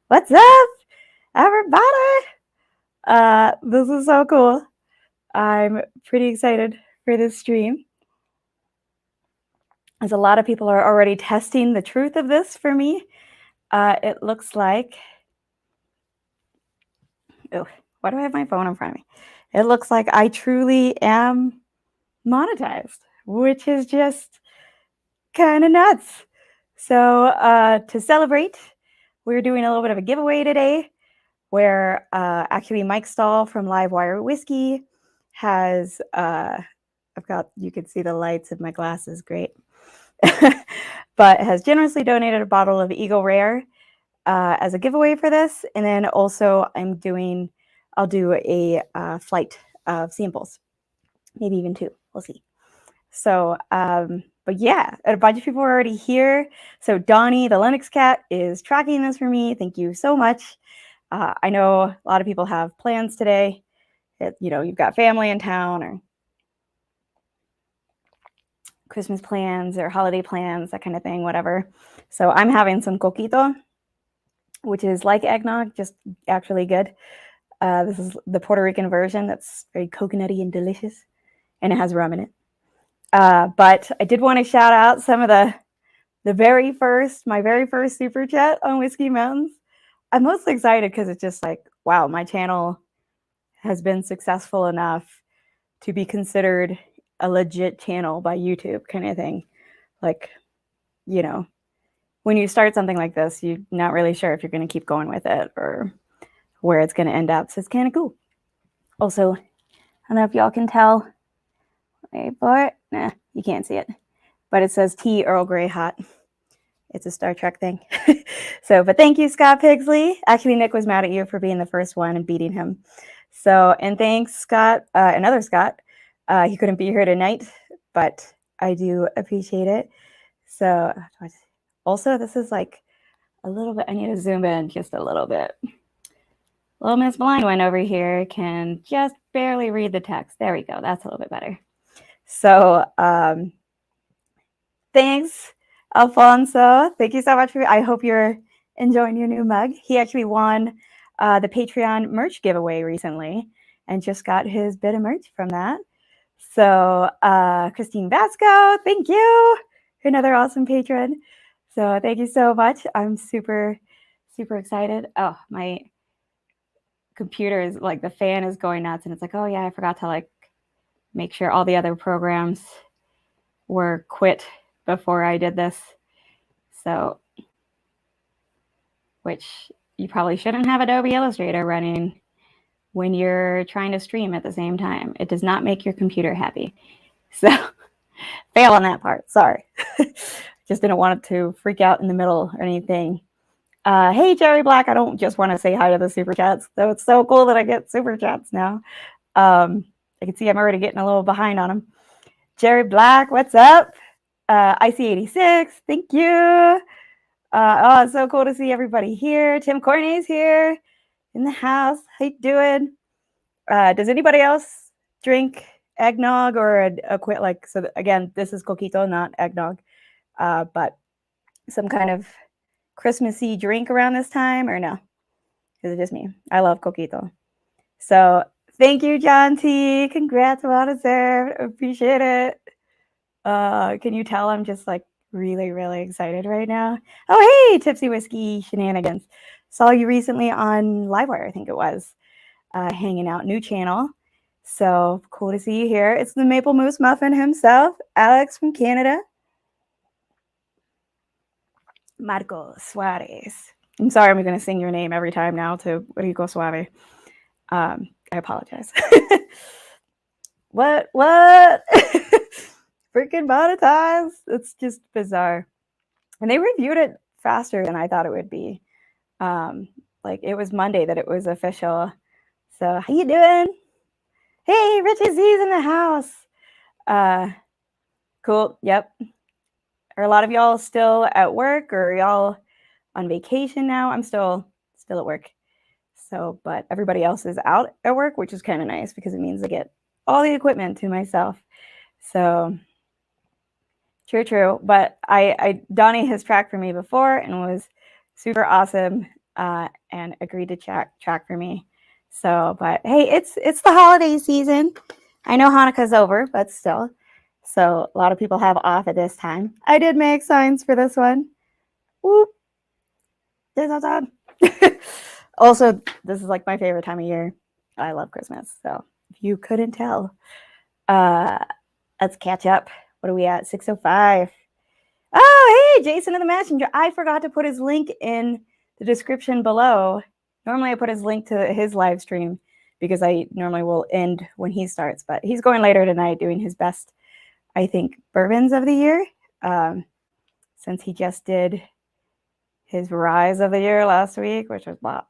What's up, everybody? This is so cool. I'm pretty excited for this stream, as a lot of people are already testing the truth of this for me. It looks like, oh, why do I have my phone in front of me? It looks like I truly am monetized, which is just kind of nuts. So to celebrate, we're doing a little bit of a giveaway today, where actually Mike Stahl from Livewire Whiskey has, you can see the lights of my glasses, great, but has generously donated a bottle of Eagle Rare as a giveaway for this. And then also I'll do a flight of samples, maybe even 2, we'll see. So, but yeah, a bunch of people are already here. So Donnie, the Linux cat, is tracking this for me. Thank you so much. I know a lot of people have plans today. You've got family in town or Christmas plans or holiday plans, that kind of thing, whatever. So I'm having some coquito, which is like eggnog, just actually good. This is the Puerto Rican version that's very coconutty and delicious, and it has rum in it. But I did want to shout out some of my very first super chat on Whiskey Mountains. I'm mostly excited because it's just like, wow, my channel has been successful enough to be considered a legit channel by YouTube, kind of thing. Like, when you start something like this, you're not really sure if you're going to keep going with it or where it's going to end up. So it's kind of cool. Also, I don't know if y'all can tell. Wait for it. Nah, you can't see it. But it says tea Earl Grey hot. It's a Star Trek thing. But thank you, Scott Pigsley. Actually, Nick was mad at you for being the first one and beating him. So, and thanks, Scott, another Scott. He couldn't be here tonight, but I do appreciate it. So, also, this is like a little bit, I need to zoom in just a little bit. Little Miss Blind One over here can just barely read the text. There we go. That's a little bit better. So, thanks, Alfonso. Thank you so much I hope you're enjoying your new mug. He actually won the Patreon merch giveaway recently and just got his bit of merch from that. So Christine Vasco, thank you. Another awesome patron. So thank you so much. I'm super, super excited. Oh, my computer is like, the fan is going nuts, and it's like, oh yeah, I forgot to make sure all the other programs were quit before I did this. So, which you probably shouldn't have Adobe Illustrator running when you're trying to stream at the same time. It does not make your computer happy. So, fail on that part. Sorry. Just didn't want it to freak out in the middle or anything. Hey, Jerry Black. I don't just want to say hi to the super chats, though. It's so cool that I get super chats now. I can see I'm already getting a little behind on them. Jerry Black, what's up? IC86, thank you. Oh, it's so cool to see everybody here. Tim Courtney's here in the house. How you doing? Does anybody else drink eggnog or so again, this is coquito, not eggnog, but some kind of Christmassy drink around this time, or no? Is it just me? I love coquito. So thank you, John T. Congrats, well deserved. Appreciate it. Can you tell I'm just really, really excited right now? Oh, hey, Tipsy Whiskey Shenanigans. Saw you recently on Livewire, I think it was, hanging out, new channel. So cool to see you here. It's the Maple Moose Muffin himself, Alex from Canada. Marco Suarez. I'm sorry, I'm going to sing your name every time now to Rico Suave. I apologize. What? Freaking monetized. It's just bizarre. And they reviewed it faster than I thought it would be. It was Monday that it was official. So how you doing? Hey, Richie Z's in the house. Cool. Yep. Are a lot of y'all still at work, or are y'all on vacation now? I'm still at work. So, but everybody else is out at work, which is kind of nice because it means I get all the equipment to myself. So true. But Donnie has tracked for me before and was super awesome. and agreed to track for me. So, but hey, it's the holiday season. I know Hanukkah's over, but still. So a lot of people have off at this time. I did make signs for this one. Whoop. Also, this is like my favorite time of year. I love Christmas. So if you couldn't tell, let's catch up. What are we at? 6:05. Oh, hey, Jason in the Messenger. I forgot to put his link in the description below. Normally I put his link to his live stream because I normally will end when he starts, but he's going later tonight doing his best, I think, bourbons of the year, since he just did his ryes of the year last week, which was blah.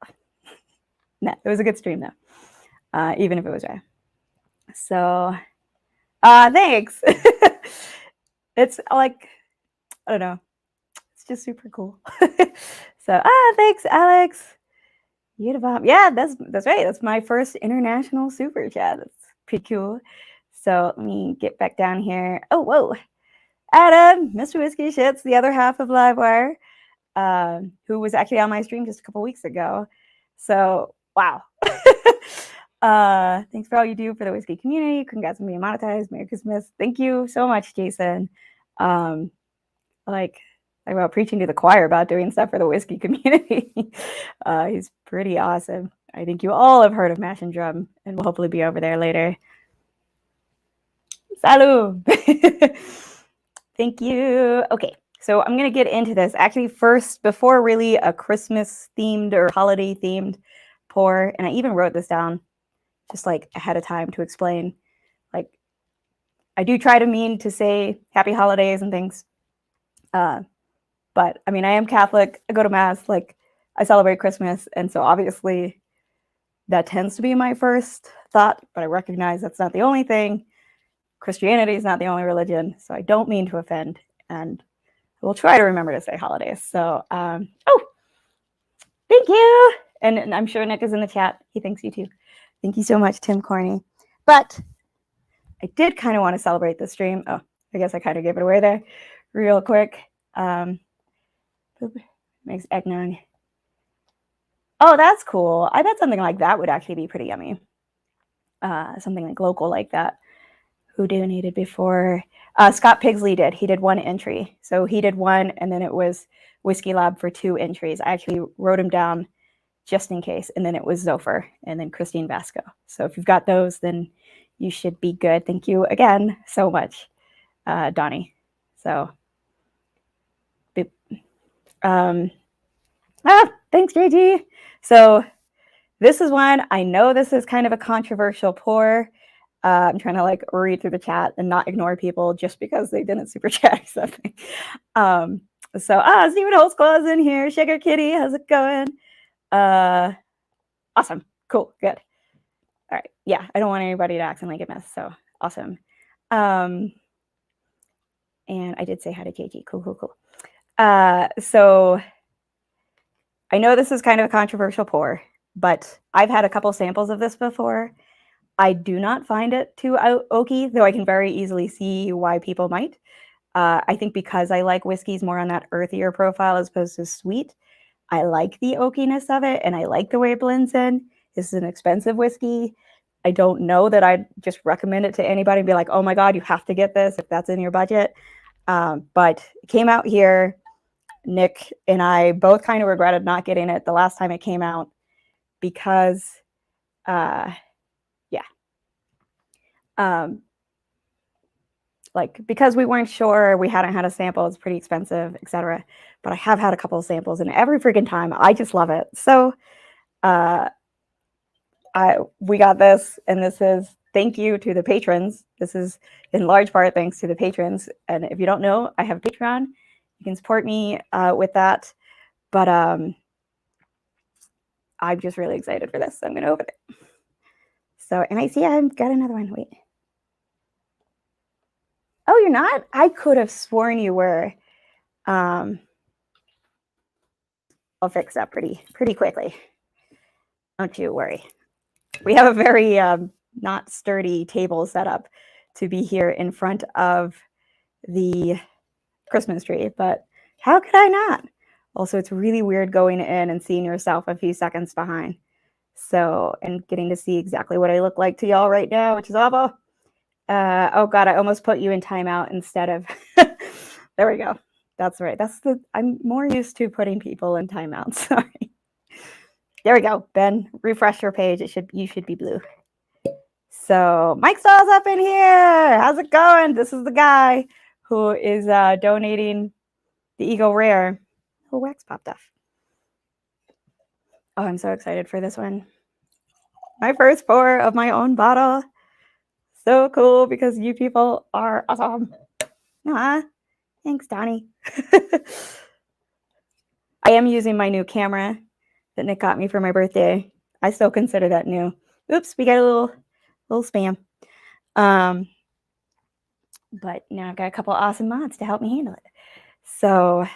No, it was a good stream though, even if it was rye. So, thanks. It's like, I don't know. It's just super cool. So, thanks, Alex. You're the bomb. Yeah, that's right. That's my first international super chat. That's pretty cool. So let me get back down here. Oh, whoa. Adam, Mr. Whiskey Shits, the other half of Livewire, who was actually on my stream just a couple weeks ago. So, wow. Thanks for all you do for the whiskey community. Congrats on being monetized. Merry Christmas. Thank you so much, Jason. Like about preaching to the choir about doing stuff for the whiskey community. He's pretty awesome. I think you all have heard of Mash and Drum, and we'll hopefully be over there later. Salud. Thank you. Okay, so I'm going to get into this. Actually, first, before really a Christmas-themed or holiday-themed pour, and I even wrote this down just like ahead of time to explain. Like, I do try to mean to say happy holidays and things. But I mean, I am Catholic. I go to Mass. Like, I celebrate Christmas. And so obviously that tends to be my first thought, but I recognize that's not the only thing. Christianity is not the only religion. So I don't mean to offend. And we'll try to remember to say holidays. So, oh, thank you. And I'm sure Nick is in the chat. He thanks you too. Thank you so much, Tim Corney. But I did kind of want to celebrate the stream. Oh, I guess I kind of gave it away there real quick. Makes eggnog. Oh, that's cool. I bet something like that would actually be pretty yummy. Something like local like that. Who donated before? Scott Pigsley did. He did one entry. So he did one, and then it was Whiskey Lab for 2 entries. I actually wrote him down just in case. And then it was Zophyr and then Christine Vasco. So if you've got those, then you should be good. Thank you again so much, Donnie. So, thanks, JG. So this is one. I know this is kind of a controversial pour. I'm trying to like read through the chat and not ignore people just because they didn't super chat or something. So Stephen Holtzclaw's in here. Sugar Kitty, how's it going? Awesome. Cool. Good. All right. Yeah, I don't want anybody to accidentally get missed. So awesome. And I did say hi to JG. Cool. So I know this is kind of a controversial pour, but I've had a couple samples of this before. I do not find it too oaky, though I can very easily see why people might. I think because I like whiskeys more on that earthier profile as opposed to sweet, I like the oakiness of it, and I like the way it blends in. This is an expensive whiskey. I don't know that I'd just recommend it to anybody and be like, oh my God, you have to get this if that's in your budget. But it came out here. Nick and I both kind of regretted not getting it the last time it came out because, because we weren't sure, we hadn't had a sample, it's pretty expensive, etc. But I have had a couple of samples, and every freaking time, I just love it. So we got this, and this is thank you to the patrons. This is in large part thanks to the patrons. And if you don't know, I have a Patreon. You can support me with that. But I'm just really excited for this. So I'm going to open it. So, and I see I've got another one. Wait. Oh, you're not? I could have sworn you were. I'll fix that pretty quickly. Don't you worry. We have a very not sturdy table set up to be here in front of the Christmas tree, but how could I not? Also, it's really weird going in and seeing yourself a few seconds behind. So, and getting to see exactly what I look like to y'all right now, which is awful. Oh God, I almost put you in timeout instead of, there we go. That's right. I'm more used to putting people in timeout. Sorry. There we go. Ben, refresh your page. You should be blue. So Mike Stall's up in here. How's it going? This is the guy who is donating the Eagle Rare. Oh, wax popped off. Oh, I'm so excited for this one. My first pour of my own bottle. So cool because you people are awesome. Aw, thanks, Donnie. I am using my new camera that Nick got me for my birthday. I still consider that new. Oops, we got a little spam. But now I've got a couple awesome mods to help me handle it. So,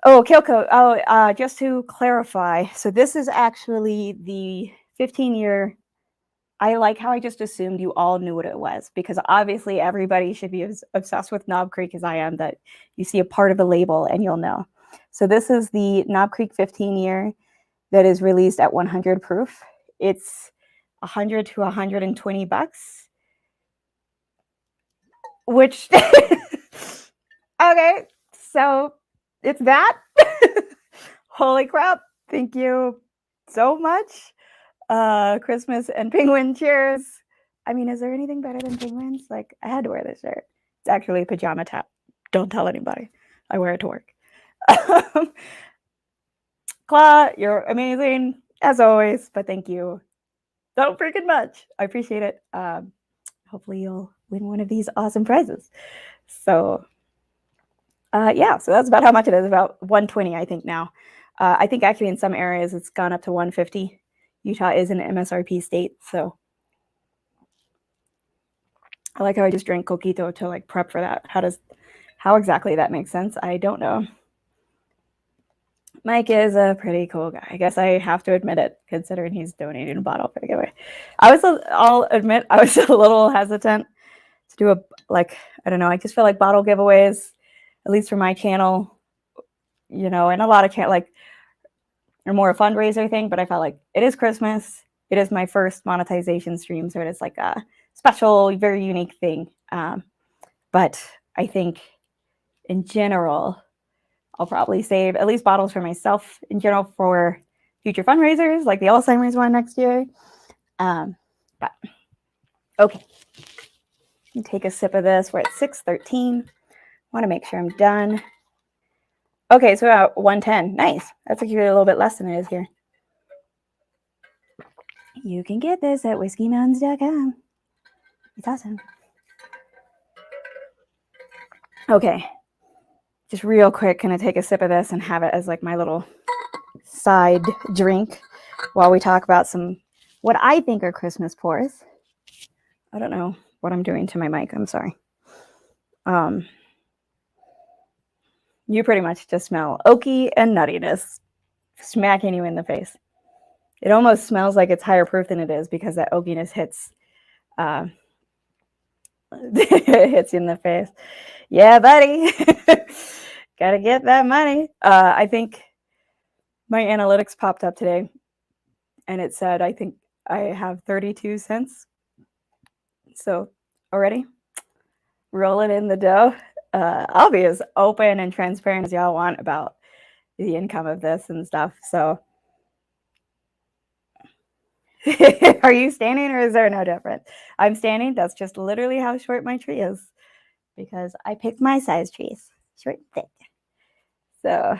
oh, Kyoko, just to clarify, so this is actually the 15-year. I like how I just assumed you all knew what it was, because obviously everybody should be as obsessed with Knob Creek as I am, that you see a part of the label and you'll know. So this is the Knob Creek 15-year that is released at 100 proof. It's 100 to 120 bucks, which, okay, so it's that. Holy crap. Thank you so much. Christmas and penguin cheers. I mean, is there anything better than penguins? Like, I had to wear this shirt. It's actually a pajama top. Don't tell anybody. I wear it to work. Claw, you're amazing as always, but thank you so freaking much. I appreciate it. Hopefully you'll win one of these awesome prizes. So yeah, so that's about how much it is, about 120, I think now. I think actually in some areas it's gone up to 150. Utah is an MSRP state, so I like how I just drank coquito to like prep for that. How exactly that makes sense, I don't know. Mike is a pretty cool guy. I guess I have to admit it, considering he's donating a bottle for the giveaway. I'll admit I was a little hesitant to do I don't know, I just feel like bottle giveaways, at least for my channel, you know, and a lot of are more a fundraiser thing, but I felt like it is Christmas. It is my first monetization stream, so it is like a special, very unique thing. But I think in general, I'll probably save at least bottles for myself in general for future fundraisers, like the Alzheimer's one next year. But okay, take a sip of this. We're at 6:13. Want to make sure I'm done. Okay, so about 110. Nice. That's actually a little bit less than it is here. You can get this at whiskeymountains.com. It's awesome. Okay, just real quick, gonna take a sip of this and have it as like my little side drink while we talk about what I think are Christmas pours. I don't know what I'm doing to my mic. I'm sorry. You pretty much just smell oaky and nuttiness smacking you in the face. It almost smells like it's higher proof than it is, because that oakiness hits hits you in the face. Yeah, buddy. Gotta get that money. I think my analytics popped up today and it said I think I have 32 cents. So already rolling in the dough. I'll be as open and transparent as y'all want about the income of this and stuff. So are you standing, or is there no difference? I'm standing. That's just literally how short my tree is, because I picked my size trees, short and thick. So,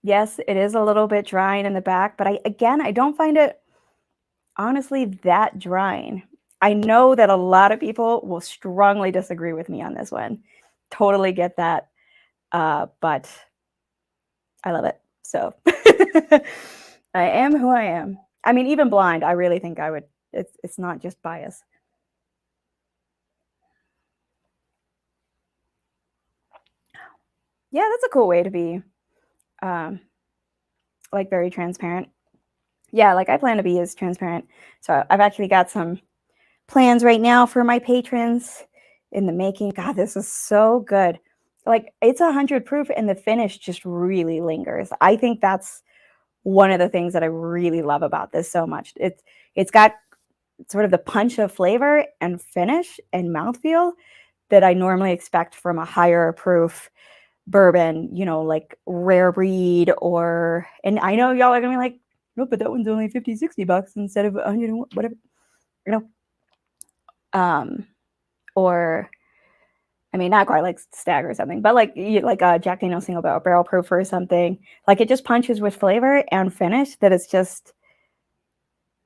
yes, it is a little bit drying in the back, but I don't find it honestly that drying. I know that a lot of people will strongly disagree with me on this one. Totally get that. But I love it. So I am who I am. I mean, even blind, I really think I would. It's not just bias. Yeah, that's a cool way to be like very transparent. Yeah, like I plan to be as transparent. So I've actually got some plans right now for my patrons in the making. God, this is so good. Like it's 100 proof and the finish just really lingers. I think that's one of the things that I really love about this so much. It's got sort of the punch of flavor and finish and mouthfeel that I normally expect from a higher proof bourbon, you know, like rare breed or, and I know y'all are gonna be like, no, but that one's only 50, $60 instead of 100, whatever, you know. Or I mean, not quite like Stag or something, but like a Jack Daniel's single barrel proof or something. Like it just punches with flavor and finish that it's just,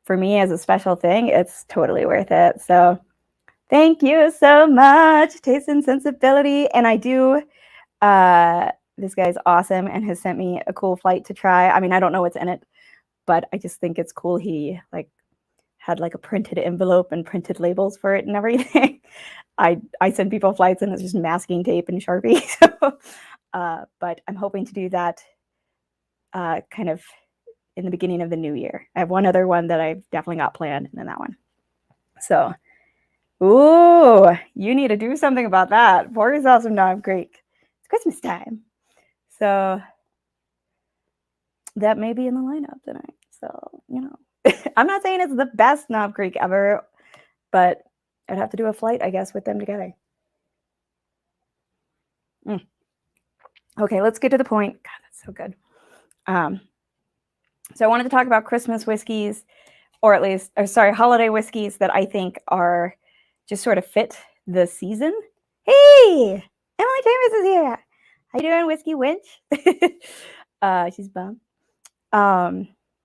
for me as a special thing, it's totally worth it. So thank you so much, Taste and Sensibility. And I do, this guy's awesome and has sent me a cool flight to try. I mean, I don't know what's in it, but I just think it's cool. He like had like a printed envelope and printed labels for it and everything. I send people flights and it's just masking tape and Sharpie. So, but I'm hoping to do that kind of in the beginning of the new year. I have one other one that I've definitely got planned, and then that one. So, ooh, you need to do something about that. Pour yourself some Knob Creek. It's Christmas time. So that may be in the lineup tonight. So, you know, I'm not saying it's the best Knob Creek ever, but I'd have to do a flight, I guess, with them together. Okay, let's get to the point. God, that's so good. So I wanted to talk about Christmas whiskeys, or at least, or sorry, holiday whiskeys that I think are just sort of fit the season. Hey, Emily Chambers is here. How you doing, Whiskey Winch? She's bummed.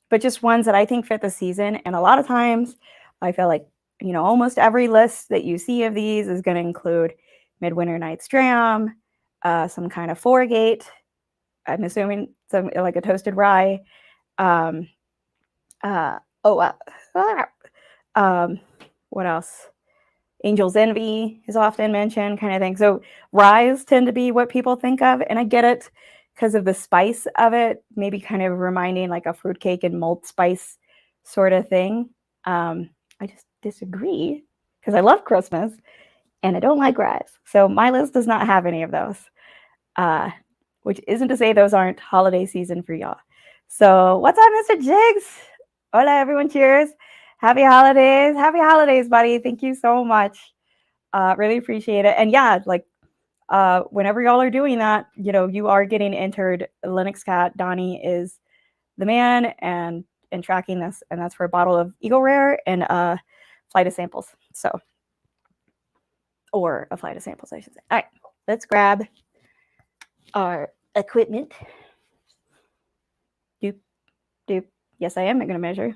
But just ones that I think fit the season. And a lot of times I feel like, you know, almost every list that you see of these is going to include Midwinter Night's Dram, some kind of Foregate. I'm assuming some like a toasted rye. Um, uh, oh, what else? Angel's Envy is often mentioned, kind of thing. So ryes tend to be what people think of, and I get it because of the spice of it, maybe kind of reminding like a fruitcake and malt spice sort of thing. I just disagree because I love Christmas and I don't like ryes. So my list does not have any of those, which isn't to say those aren't holiday season for y'all. So what's up, Mr. Jigs? Hola, everyone. Cheers. Happy holidays. Happy holidays, buddy. Thank you so much. Really appreciate it. And yeah, like whenever y'all are doing that, you know, you are getting entered. Linux Cat Donnie is the man and tracking this, and that's for a bottle of Eagle Rare and a flight of samples. So, or a flight of samples, I should say. All right, let's grab our equipment. Doop, doop. Yes, I am going to measure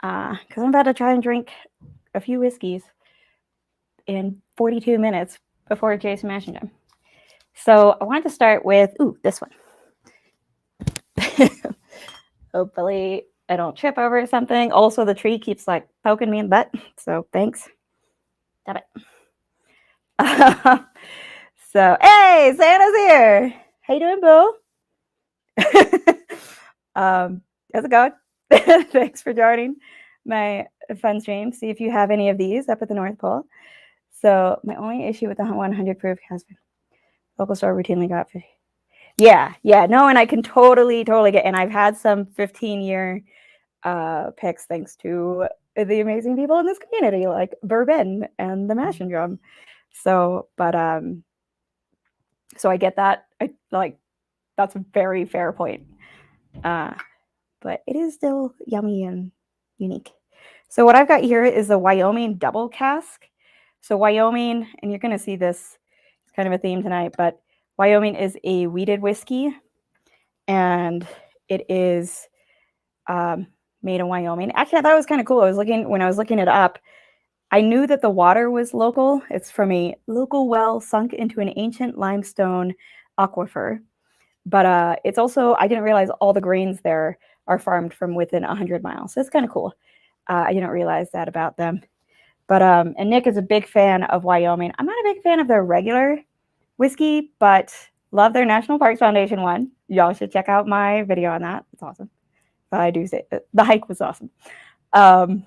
because I'm about to try and drink a few whiskeys in 42 minutes before Jason Mashing them. So I wanted to start with, this one. Hopefully I don't trip over something. Also, the tree keeps like poking me in the butt. So thanks. Stop it. So, hey, Santa's here. How you doing, Boo? How's it going? Thanks for joining my fun stream. See if you have any of these up at the North Pole. So my only issue with the 100 proof has been local store routinely got 50. Yeah, no, and I can totally get, and I've had some 15-year picks thanks to the amazing people in this community, like Bourbon and the Mash and Drum. So, but so I get that. I like that's a very fair point. But it is still yummy and unique. So what I've got here is a Wyoming double cask. So Wyoming, and you're going to see this, it's kind of a theme tonight, but Wyoming is a wheated whiskey, and it is made in Wyoming. Actually, I thought it was kind of cool. When I was looking it up, I knew that the water was local. It's from a local well sunk into an ancient limestone aquifer. But it's also, I didn't realize all the grains there are farmed from within 100 miles. So it's kind of cool. I didn't realize that about them. But and Nick is a big fan of Wyoming. I'm not a big fan of their regular whiskey, but Love their National Parks Foundation one. Y'all should check out my video on that. It's awesome. But I do say the hike was awesome. But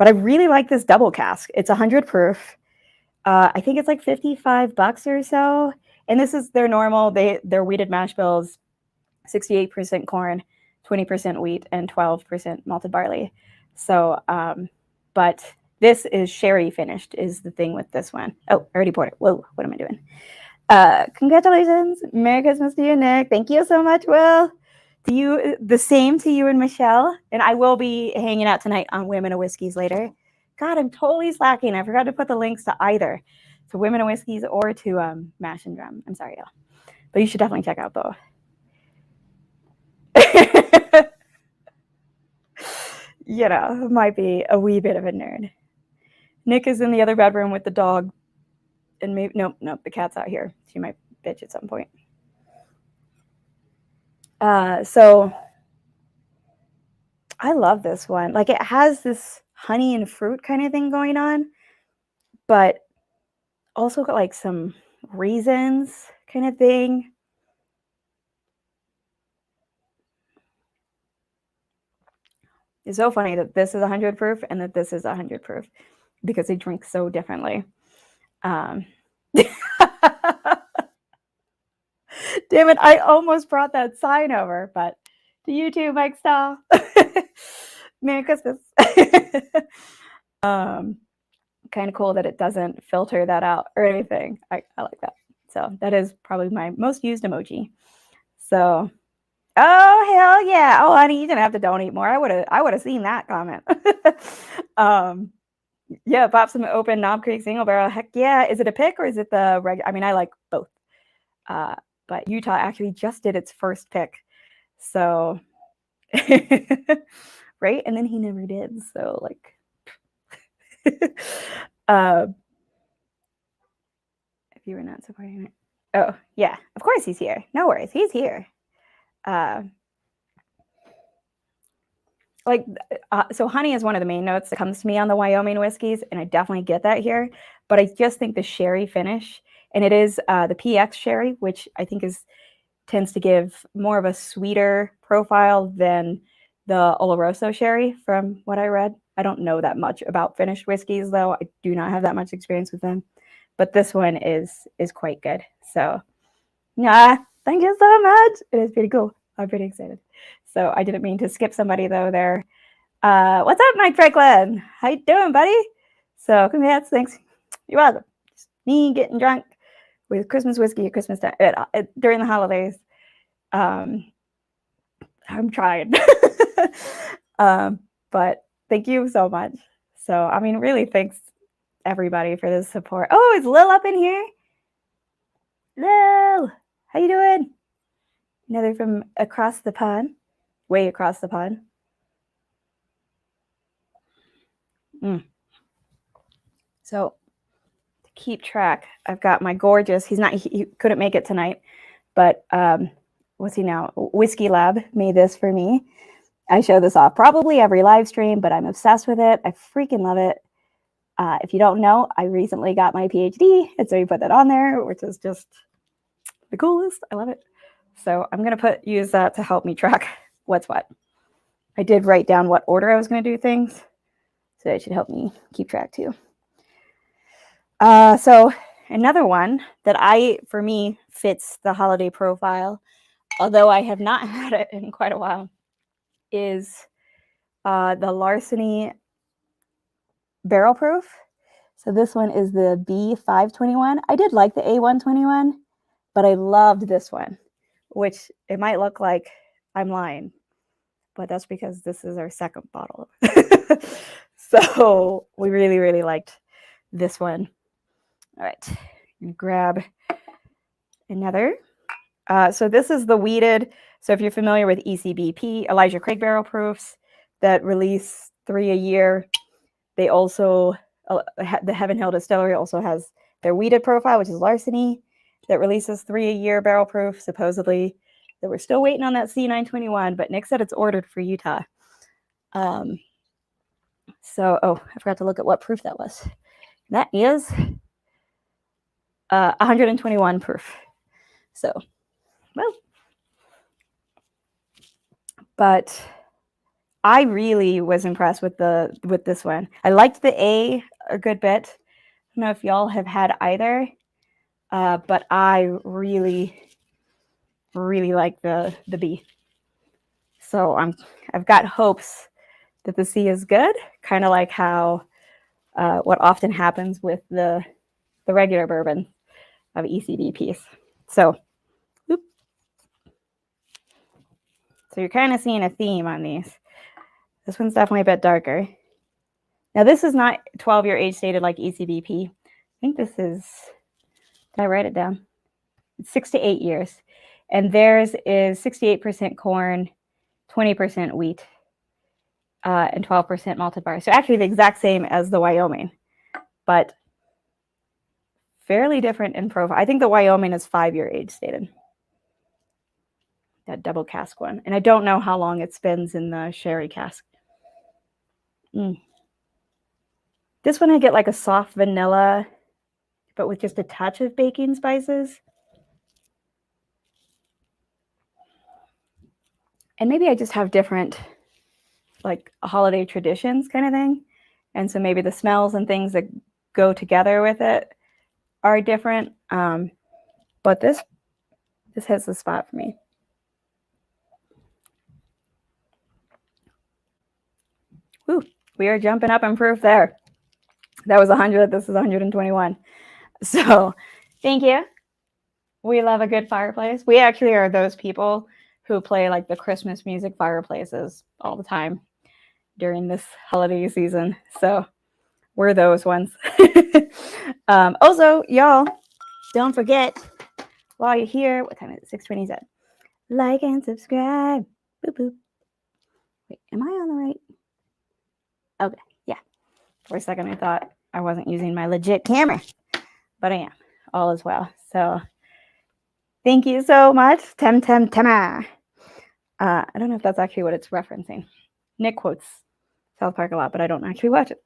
I really like this double cask. It's 100 proof. I think it's like $55 or so. And this is their normal. Their wheated mash bills, 68% corn, 20% wheat, and 12% malted barley. So, but this is sherry finished is the thing with this one. Oh, I already poured it. Whoa, what am I doing? Congratulations. Merry Christmas to you, Nick. Thank you so much, Will. To you, the same to you and Michelle. And I will be hanging out tonight on Women of Whiskeys later. God, I'm totally slacking. I forgot to put the links to either, to Women of Whiskeys or to Mash and Drum. I'm sorry, y'all. But you should definitely check out both. You know, might be a wee bit of a nerd. Nick is in the other bedroom with the dog. And maybe, nope, the cat's out here. She might bitch at some point. So I love this one. Like, it has this honey and fruit kind of thing going on, but also got like some raisins kind of thing. It's so funny that this is 100 proof and that this is 100 proof because they drink so differently. Damn it, I almost brought that sign over, but to you too, Mike Stahl. Merry Christmas. Kind of cool that it doesn't filter that out or anything. I like that. So that is probably my most used emoji. So, oh hell yeah! Oh honey, you didn't have to donate more. I would have seen that comment. Yeah, pop some open Knob Creek single barrel. Heck yeah! Is it a pick or is it the regular? I mean, I like both. But Utah actually just did its first pick, so right, and then he never did. So like. If you were not supporting it. Oh, yeah. Of course he's here. No worries. He's here. So honey is one of the main notes that comes to me on the Wyoming whiskeys, and I definitely get that here. But I just think the sherry finish, and it is the PX sherry, which I think tends to give more of a sweeter profile than the Oloroso sherry from what I read. I don't know that much about finished whiskeys, though. I do not have that much experience with them. But this one is quite good. So, yeah, thank you so much. It is pretty cool. I'm pretty excited. So I didn't mean to skip somebody, though, there. What's up, Mike Franklin? How you doing, buddy? So, congrats. Thanks. You're welcome. Just me getting drunk with Christmas whiskey at Christmas time during the holidays. I'm trying. But thank you so much. So, I mean, really, thanks everybody for the support. Oh, is Lil up in here? Lil, how you doing? Another from across the pond, way across the pond. So to keep track, I've got my gorgeous. He couldn't make it tonight, but what's he now? Whiskey Lab made this for me. I show this off probably every live stream, but I'm obsessed with it. I freaking love it. If you don't know, I recently got my PhD, and so you put that on there, which is just the coolest. I love it. So I'm going to use that to help me track what's what. I did write down what order I was going to do things, so it should help me keep track too. So another one that for me, fits the holiday profile, although I have not had it in quite a while, is the Larceny barrel proof. So this one is the B521. I did like the A121, but I loved this one, which it might look like I'm lying, but that's because this is our second bottle. So we really, really liked this one. All right, I'm gonna grab another. So this is the wheated. So if you're familiar with ECBP, Elijah Craig barrel proofs that release 3 a year, they also, the Heaven Hill Distillery also has their wheated profile, which is Larceny, that releases 3 a year barrel proof, supposedly. That we're still waiting on that C921, but Nick said it's ordered for Utah. So, I forgot to look at what proof that was. That is 121 proof. So, well, but I really was impressed with this one. I liked the A good bit. I don't know if y'all have had either, but I really like the B. So I've got hopes that the C is good, kind of like how what often happens with the regular bourbon of ECBPs. So you're kind of seeing a theme on these. This one's definitely a bit darker. Now this is not 12-year age stated like ECBP. I think this is, did I write it down? It's 6 to 8 years. And theirs is 68% corn, 20% wheat, and 12% malted barley. So actually the exact same as the Wyoming, but fairly different in profile. I think the Wyoming is 5-year age stated. That double cask one. And I don't know how long it spends in the sherry cask. This one I get like a soft vanilla, but with just a touch of baking spices. And maybe I just have different like holiday traditions kind of thing. And so maybe the smells and things that go together with it are different. But this hits the spot for me. Woo, we are jumping up in proof there. That was 100. This is 121. So thank you. We love a good fireplace. We actually are those people who play like the Christmas music fireplaces all the time during this holiday season. So we're those ones. Also, y'all, don't forget, while you're here, what time is it? 6:27. Like and subscribe. Boop, boop. Wait, am I on the right? Okay, yeah. For a second, I thought I wasn't using my legit camera, but I am. All is well. So thank you so much. Tema. I don't know if that's actually what it's referencing. Nick quotes South Park a lot, but I don't actually watch it.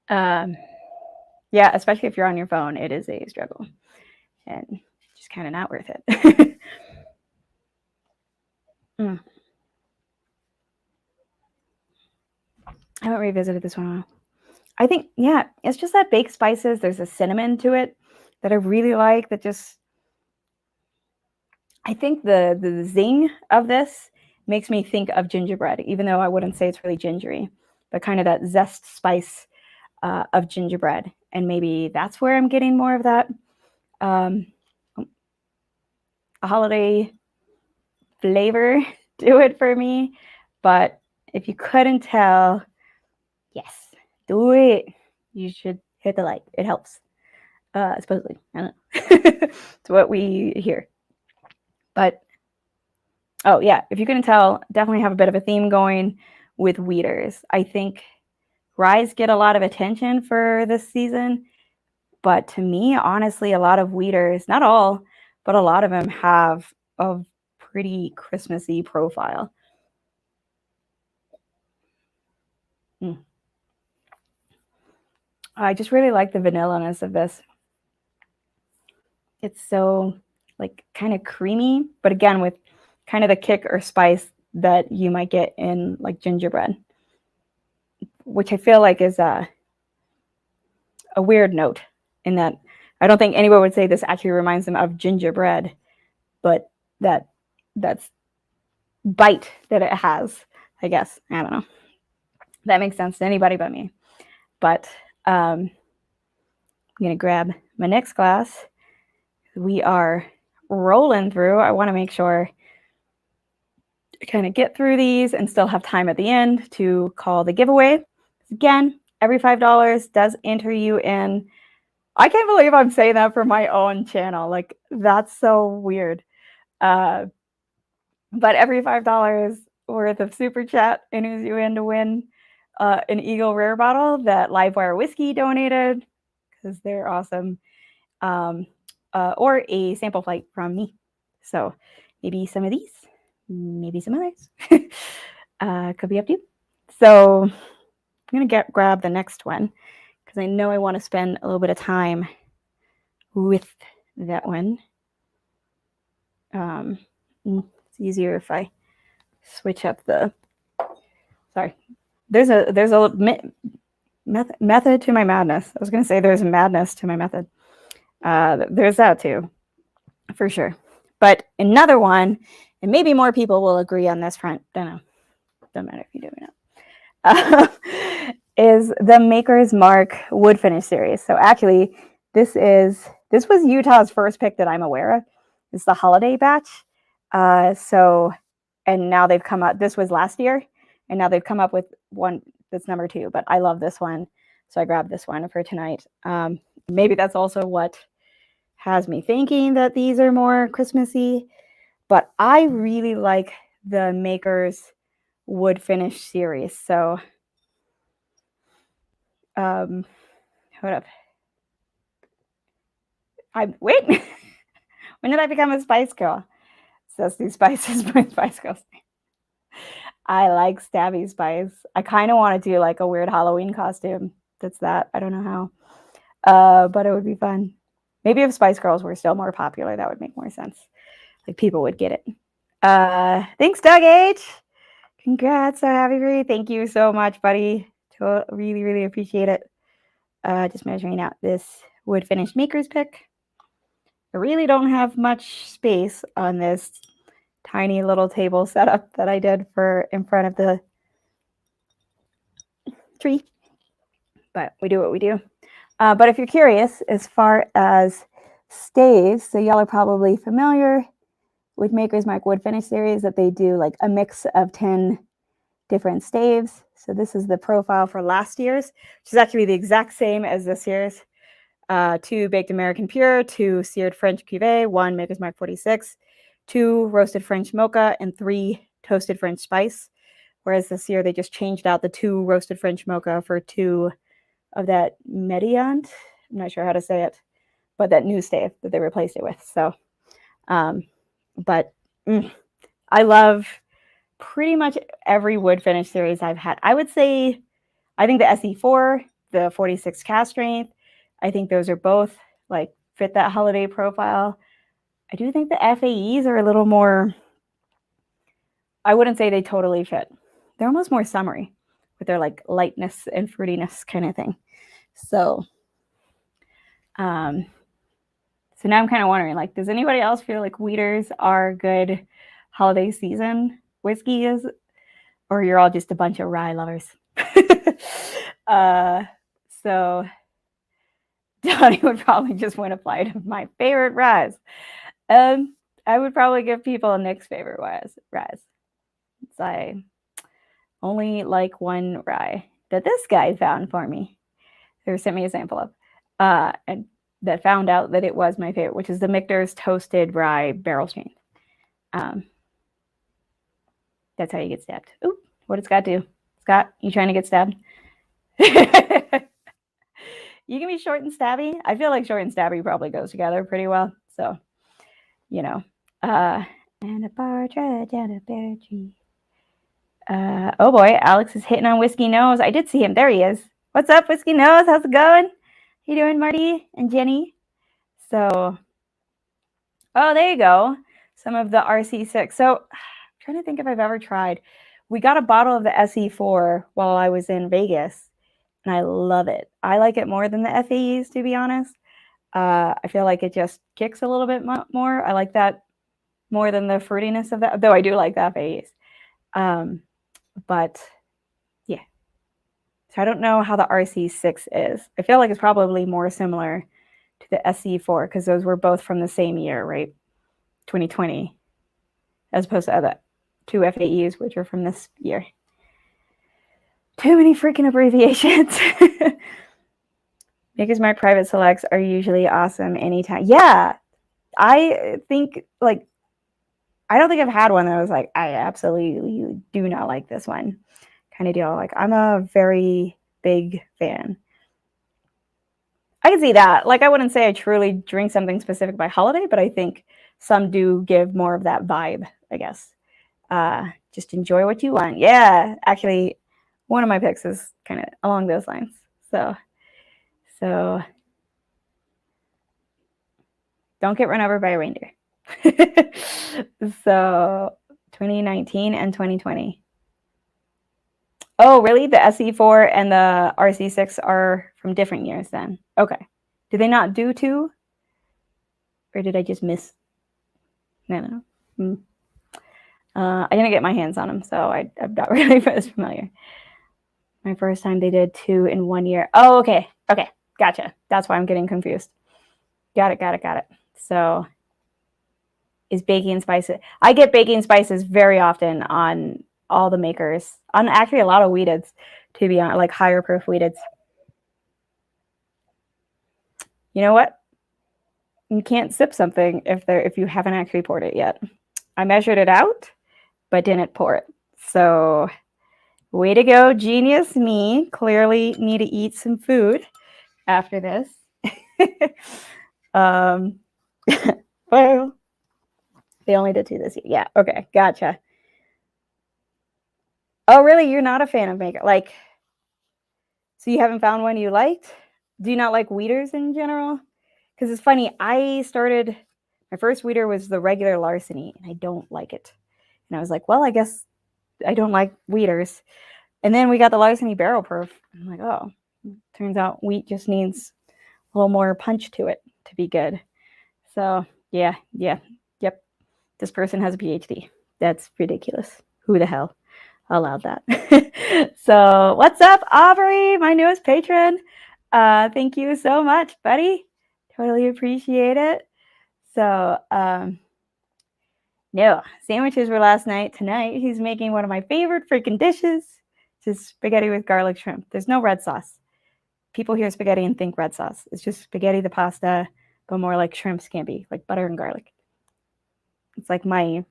Yeah, especially if you're on your phone, it is a struggle and just kind of not worth it. I haven't revisited this one. I think, yeah, it's just that baked spices. There's a cinnamon to it that I really like. That just, I think the zing of this makes me think of gingerbread, even though I wouldn't say it's really gingery, but kind of that zest spice of gingerbread. And maybe that's where I'm getting more of that a holiday flavor to it for me. But if you couldn't tell, yes, do it. You should hit the like. It helps. Supposedly, I don't know. It's what we hear. But oh yeah, if you couldn't tell, definitely have a bit of a theme going with wheaters. I think ryes get a lot of attention for this season, but to me, honestly, a lot of wheaters, not all, but a lot of them have a pretty Christmassy profile. I just really like the vanilla-ness of this. It's so like kind of creamy, but again, with kind of the kick or spice that you might get in like gingerbread, which I feel like is a weird note in that I don't think anyone would say this actually reminds them of gingerbread, but that's bite that it has, I guess. I don't know. That makes sense to anybody but me. But I'm going to grab my next glass. We are rolling through. I want to make sure to kind of get through these and still have time at the end to call the giveaway. Again, every $5 does enter you in. I can't believe I'm saying that for my own channel. Like, that's so weird. But every $5 worth of super chat enters you in to win an Eagle Rare bottle that Livewire Whiskey donated, because they're awesome, or a sample flight from me. So maybe some of these, maybe some others. Could be up to you. So I'm going to grab the next one, because I know I want to spend a little bit of time with that one. It's easier if I switch up the. Sorry, there's a method to my madness. I was going to say there's a madness to my method. There's that too, for sure. But another one, and maybe more people will agree on this front. Don't know. Doesn't matter if you do or not. Is the Maker's Mark Wood Finish series. So actually, this was Utah's first pick that I'm aware of. It's the holiday batch. And now they've come up. This was last year, and now they've come up with one that's number 2. But I love this one, so I grabbed this one for tonight. Maybe that's also what has me thinking that these are more Christmassy. But I really like the Maker's Wood Finish series. So, hold up. Wait. When did I become a Spice Girl? Zesty Spices by Spice Girls. I like Stabby Spice. I kind of want to do like a weird Halloween costume. That's that. I don't know how. But it would be fun. Maybe if Spice Girls were still more popular, that would make more sense. Like people would get it. Thanks, Doug H. Congrats. So happy for you. Thank you so much, buddy. Really, really appreciate it. Just measuring out this wood finish maker's pick. I really don't have much space on this tiny little table setup that I did for in front of the tree, but we do what we do. But if you're curious, as far as staves, so y'all are probably familiar with Maker's Mark Wood Finish series, that they do like a mix of 10 different staves. So this is the profile for last year's, which is actually the exact same as this year's. 2 baked American pure, 2 seared French cuvee, 1 Maker's Mark 46, 2 roasted French mocha, and 3 toasted French spice. Whereas this year they just changed out the 2 roasted French mocha for 2 of that Mediant. I'm not sure how to say it, but that new stave that they replaced it with. So, I love pretty much every wood finish series I've had. I would say, I think the SE4, the 46 cast strength, I think those are both like fit that holiday profile. I do think the FAEs are a little more, I wouldn't say they totally fit. They're almost more summery with their like lightness and fruitiness kind of thing. So now I'm kind of wondering, like, does anybody else feel like Wheaters are good holiday season whiskeys, or you're all just a bunch of rye lovers? So Donnie would probably just win a flight of my favorite ryes. I would probably give people Nick's favorite ryes. So I only like one rye that this guy found for me. They sent me a sample of, and that found out that it was my favorite, which is the Michter's Toasted Rye Barrel Strength. That's how you get stabbed. Ooh, what did Scott do? Scott, you trying to get stabbed? You can be short and stabby. I feel like short and stabby probably goes together pretty well. So, you know. And a partridge and a pear tree. Oh boy, Alex is hitting on Whiskey Nose. I did see him. There he is. What's up, Whiskey Nose? How's it going? How you doing, Marty and Jenny? So, oh, there you go. Some of the RC6. So, I'm trying to think if I've ever tried. We got a bottle of the SE4 while I was in Vegas, and I love it. I like it more than the FAEs, to be honest. I feel like it just kicks a little bit more. I like that more than the fruitiness of that, though I do like the FAEs. But yeah. So I don't know how the RC6 is. I feel like it's probably more similar to the SE4 because those were both from the same year, right? 2020, as opposed to the 2 FAEs, which are from this year. Too many freaking abbreviations. Maker's Mark private selects are usually awesome anytime. Yeah, I think, like, I don't think I've had one that was like, I absolutely do not like this one kind of deal. Like, I'm a very big fan. I can see that. Like, I wouldn't say I truly drink something specific by holiday, but I think some do give more of that vibe, I guess. Just enjoy what you want. Yeah, actually, one of my picks is kind of along those lines. So Don't get run over by a reindeer. So 2019 and 2020. Oh, really? The SE4 and the RC6 are from different years then. Okay. Did they not do 2? Or did I just miss? No. I didn't get my hands on them, so I'm not really as familiar. My first time they did 2 in 1 year. Oh, okay. Okay. Gotcha. That's why I'm getting confused. Got it. So is baking spices. I get baking spices very often on all the makers. On actually a lot of wheateds, to be honest, like higher proof wheateds. You know what? You can't sip something if you haven't actually poured it yet. I measured it out, but didn't pour it. So way to go, genius me. Clearly need to eat some food after this. Well, they only did 2 this year. Yeah, okay, gotcha. Oh, really? You're not a fan of maker? Like, so you haven't found one you liked? Do you not like wheaters in general? Because it's funny, my first wheater was the regular Larceny, and I don't like it. And I was like, well, I guess I don't like wheaters. And then we got the Larceny barrel proof. I'm like, oh, turns out wheat just needs a little more punch to it to be good. So yeah, yep. This person has a PhD. That's ridiculous. Who the hell allowed that? So what's up, Aubrey, my newest patron? Thank you so much, buddy. Totally appreciate it. So no, sandwiches were last night. Tonight he's making one of my favorite freaking dishes, just spaghetti with garlic shrimp. There's no red sauce. People hear spaghetti and think red sauce. It's just spaghetti, the pasta, but more like shrimp scampi, like butter and garlic. It's like my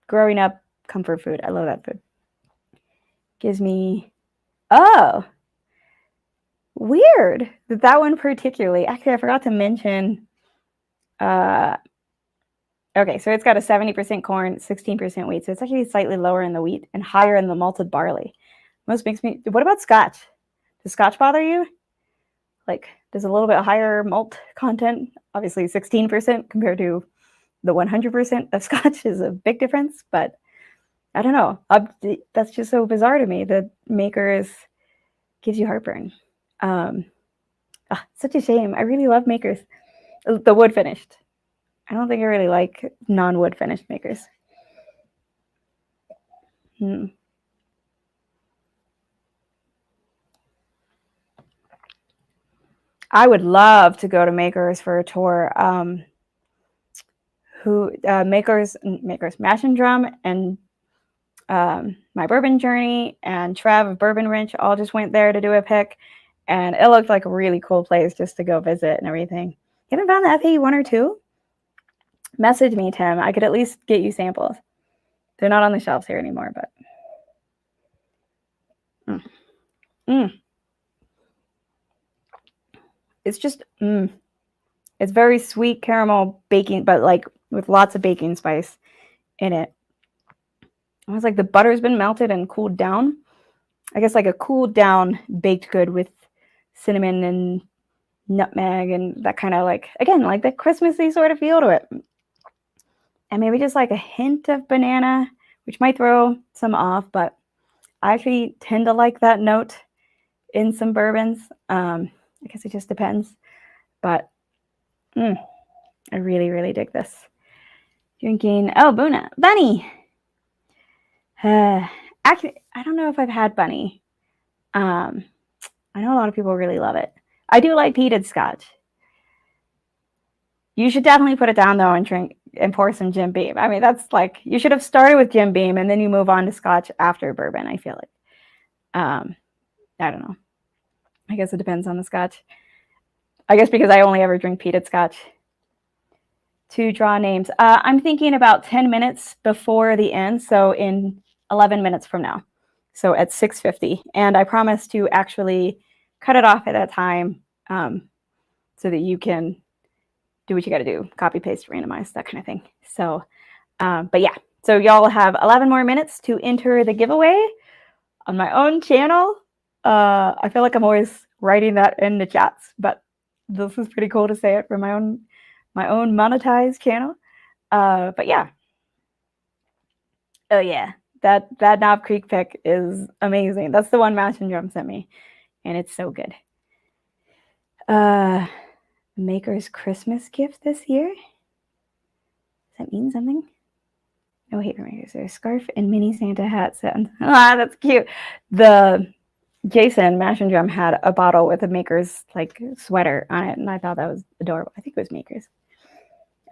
growing up comfort food. I love that food. Gives me, oh, weird that one particularly. Actually, I forgot to mention. Okay, so it's got a 70% corn, 16% wheat. So it's actually slightly lower in the wheat and higher in the malted barley. Most makes me. What about scotch? Does scotch bother you? Like, does a little bit higher malt content? Obviously, 16% compared to the 100% of scotch is a big difference, but I don't know. That's just so bizarre to me. The makers gives you heartburn. Such a shame. I really love makers. The wood finished. I don't think I really like non-wood finished makers. I would love to go to makers for a tour. Makers, Mash and Drum, and My Bourbon Journey, and Trev of Bourbon Wrench all just went there to do a pick, and it looked like a really cool place just to go visit and everything. You haven't found the FAE 1 or 2? Message me, Tim. I could at least get you samples. They're not on the shelves here anymore, but it's just it's very sweet caramel baking, but like with lots of baking spice in it. I was like, the butter's been melted and cooled down. I guess like a cooled down baked good with cinnamon and nutmeg and that kind of like, again, like the Christmassy sort of feel to it. And maybe just like a hint of banana, which might throw some off, but I actually tend to like that note in some bourbons. I guess it just depends. But I really, really dig this. Drinking, oh, Bunny. Actually, I don't know if I've had Bunny. I know a lot of people really love it. I do like peated scotch. You should definitely put it down though and drink and pour some Jim Beam. I mean, that's like, you should have started with Jim Beam and then you move on to scotch after bourbon, I feel like. I don't know. I guess it depends on the scotch. I guess because I only ever drink peated scotch. To draw names. I'm thinking about 10 minutes before the end, so in 11 minutes from now. So at 6:50. And I promise to actually cut it off at that time so that you can do what you got to do. Copy, paste, randomize, that kind of thing. So, but yeah. So y'all will have 11 more minutes to enter the giveaway on my own channel. I feel like I'm always writing that in the chats, but this is pretty cool to say it for my my own monetized channel. But yeah. Oh yeah, that Knob Creek pick is amazing. That's the one Mash and Drum sent me, and it's so good. Maker's Christmas gift this year. Does that mean something? No hater makers. There's a scarf and mini Santa hat set. Ah, that's cute. The Jason Mash and Drum had a bottle with a Maker's like sweater on it, and I thought that was adorable. I think it was Maker's.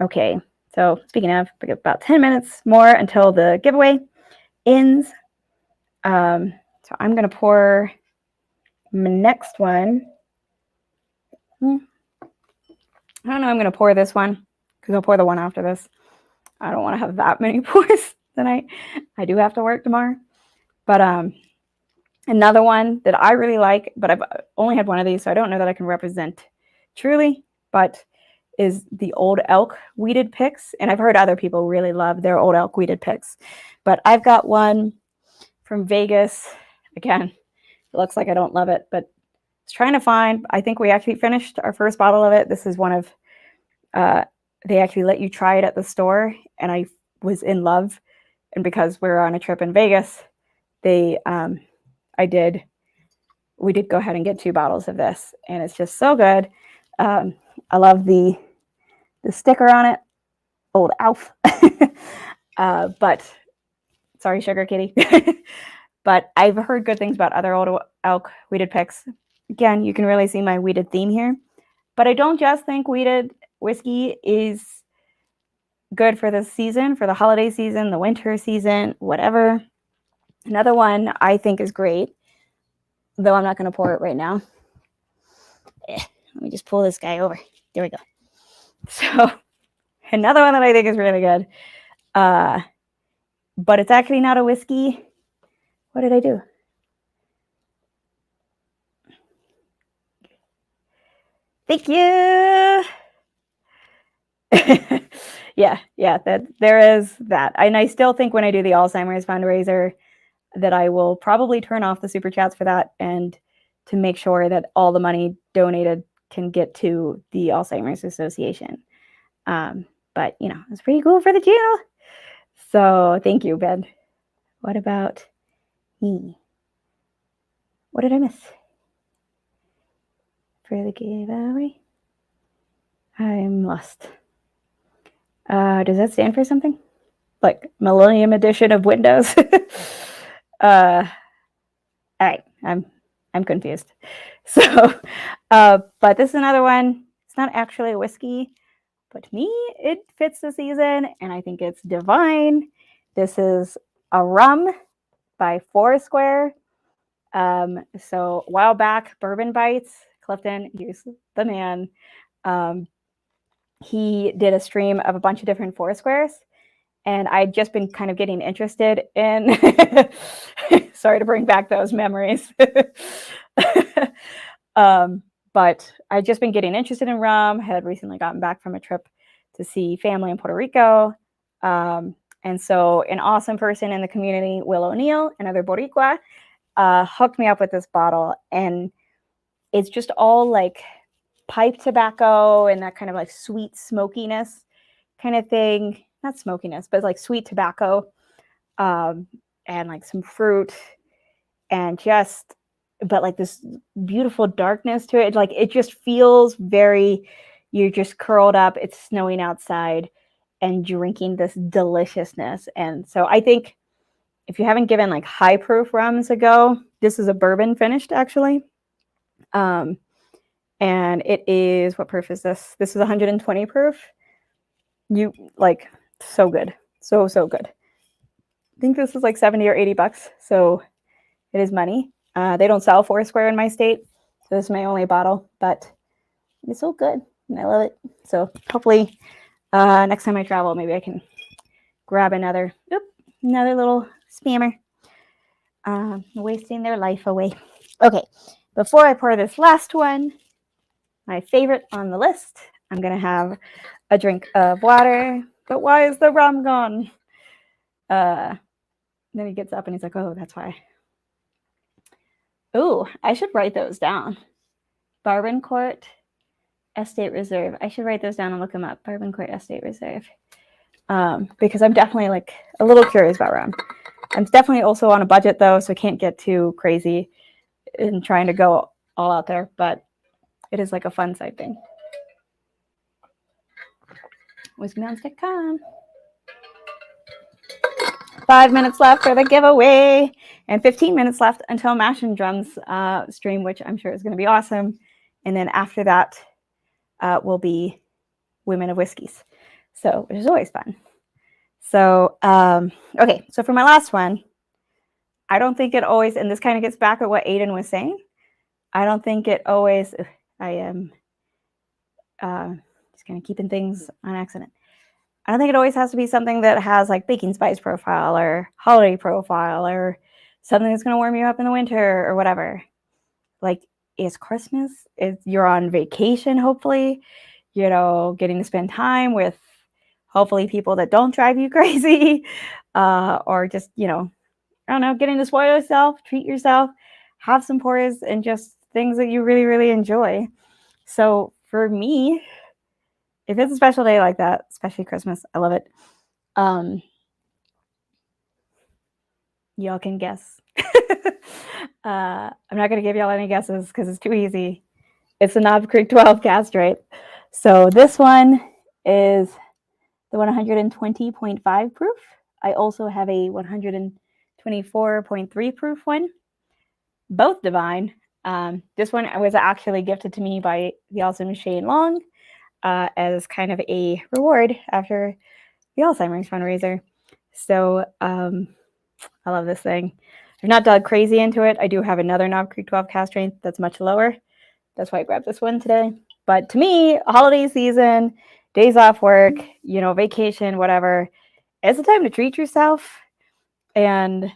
Okay, so speaking of, we got about 10 minutes more until the giveaway ends. So I'm gonna pour my next one. I don't know. I'm gonna pour this one because I'll pour the one after this. I don't want to have that many pours tonight. I do have to work tomorrow. But another one that I really like, but I've only had one of these, so I don't know that I can represent truly, but is the Old Elk weeded picks. And I've heard other people really love their Old Elk weeded picks. But I've got one from Vegas. Again, it looks like I don't love it, but I was trying to find, I think we actually finished our first bottle of it. This is one of, they actually let you try it at the store, and I was in love. And because we're on a trip in Vegas, we did go ahead and get 2 bottles of this, and it's just so good. I love the sticker on it, Old Alf. But sorry, Sugar Kitty. But I've heard good things about other Old Elk weeded picks. Again, you can really see my weeded theme here. But I don't just think weeded whiskey is good for the season, for the holiday season, the winter season, whatever. Another one I think is great, though I'm not going to pour it right now. Let me just pull this guy over. There we go. So another one that I think is really good, but it's actually not a whiskey. What did I do? Thank you. yeah, that there is that. And I still think when I do the Alzheimer's fundraiser that I will probably turn off the super chats for that, and to make sure that all the money donated can get to the Alzheimer's Association. But you know, it's pretty cool for the channel. So thank you, Ben. What about me? What did I miss for the giveaway? I'm lost. Does that stand for something? Like Millennium Edition of Windows? All right, I'm confused. So, but this is another one. It's not actually a whiskey, but to me, it fits the season, and I think it's divine. This is a rum by Foursquare. So a while back, Bourbon Bites, Clifton, he's the man. He did a stream of a bunch of different Foursquares, and I'd just been kind of getting interested in, sorry to bring back those memories. But I'd just been getting interested in rum, had recently gotten back from a trip to see family in Puerto Rico. And so an awesome person in the community, Will O'Neill, another Boricua, hooked me up with this bottle, and it's just all like pipe tobacco and that kind of like sweet smokiness kind of thing. Not smokiness, but like sweet tobacco, and like some fruit, and just, but like this beautiful darkness to it. Like it just feels very, you're just curled up, it's snowing outside, and drinking this deliciousness. And so I think if you haven't given like high proof rums a go, this is a bourbon finished actually. And it is, what proof is this? This is 120 proof. You like, so good. So good. I think this is like 70 or 80 bucks. So it is money. They don't sell Foursquare in my state. So this is my only bottle, but it's so good and I love it. So hopefully next time I travel, maybe I can grab another little spammer. Wasting their life away. Okay, before I pour this last one, my favorite on the list, I'm going to have a drink of water. But why is the rum gone? Then he gets up and he's like, oh, that's why. Oh, I should write those down. Bourbon Court, Estate Reserve. I should write those down and look them up. Bourbon Court Estate Reserve. Because I'm definitely like a little curious about rum. I'm definitely also on a budget though, so I can't get too crazy in trying to go all out there, but it is like a fun side thing. WhiskeyMountains.com. 5 minutes left for the giveaway and 15 minutes left until Mash and Drums stream, which I'm sure is going to be awesome. And then after that will be Women of Whiskeys, so which is always fun. So okay, so for my last one, I don't think it always, and this kind of gets back at what Aiden was saying, I don't think it always, I am just kind of keeping things on accident. I don't think it always has to be something that has like baking spice profile or holiday profile or something that's going to warm you up in the winter or whatever. Like, it's Christmas, you're on vacation, hopefully, you know, getting to spend time with hopefully people that don't drive you crazy, or just, you know, I don't know, getting to spoil yourself, treat yourself, have some pours, and just things that you really, really enjoy. So for me, if it's a special day like that, especially Christmas, I love it. Y'all can guess. I'm not going to give y'all any guesses because it's too easy. It's the Knob Creek 12 cask straight. So this one is the 120.5 proof. I also have a 124.3 proof one. Both divine. This one was actually gifted to me by the awesome Shane Long as kind of a reward after the Alzheimer's fundraiser. So I love this thing. I've not dug crazy into it. I do have another Knob Creek 12 cask strength that's much lower. That's why I grabbed this one today. But to me, holiday season, days off work, you know, vacation, whatever, it's a time to treat yourself and